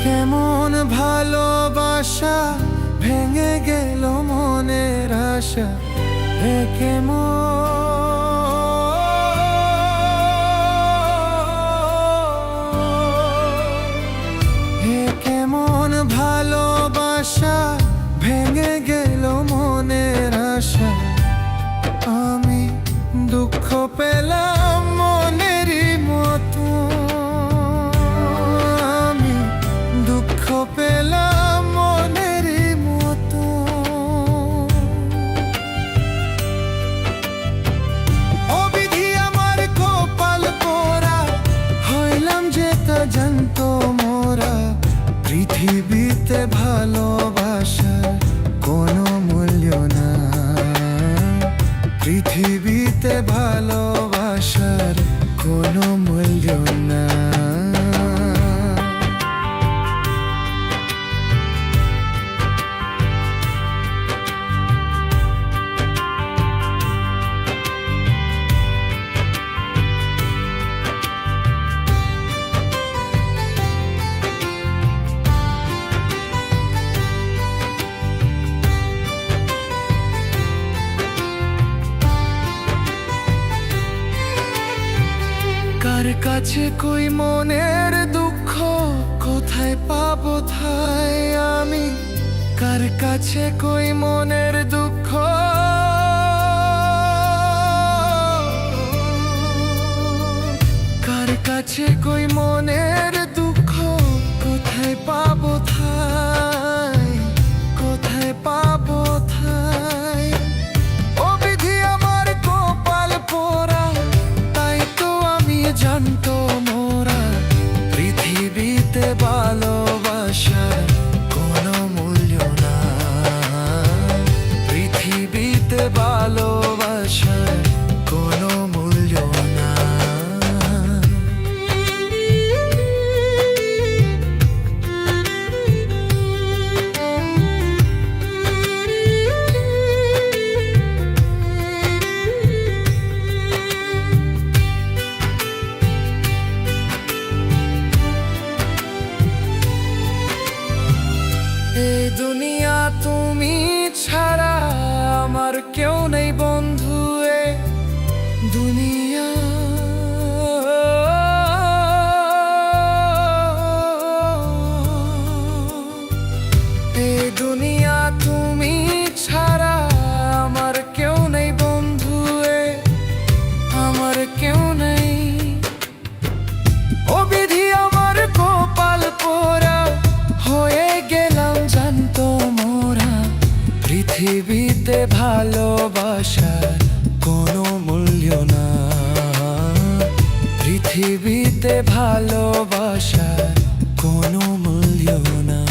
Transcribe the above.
কেমন ভালোবাসা ভেঙে গেল মনের আশা, হে কেমন ভালোবাসা ভেঙে গেল মনের আশা। আমি দুঃখ পেলাম মনেরই মতো, আমি দুঃখ পেলাম মনেরই মতো। অবিধি আমার কপাল পোড়া, হইলাম যে তা জানতো মোরা। পৃথিবীতে ভালোবাসার কোনো মূল্য না, পৃথিবীতে ভালোবাসার কোনো মূল্য না। কার কাছে কই মনের দুঃখ, কোথায় পাবো ঠাই আমি? কার কাছে কই মনের দুঃখ, কার কাছে কই মনের দুঃখ, কোথায় পাবো ঠাই, কোথায় পাবো ঠাই? অবিধি আমার কপাল পোড়া, তাই তো আমি জানতো মোরা। পৃথিবীতে ভালোবাসার কোনো মূল্য না, পৃথিবীতে ভালোবাসার কোনো মূল্য না। এই দুনিয়া তুমি ছাড়া আমার কেউ নেই বন্ধু, এ দুনিয়া এই দুনিয়া তুমি ছাড়া আমার কেউ নেই বন্ধু, এ আমার কেউ নেই। অবিধি আমার কপাল পোড়া, হয়ে গেলাম জানতো মোরা। পৃথিবীতে ভালোবাসার কোনো মূল্য না, পৃথিবীতে ভালোবাসার কোনো মূল্য না।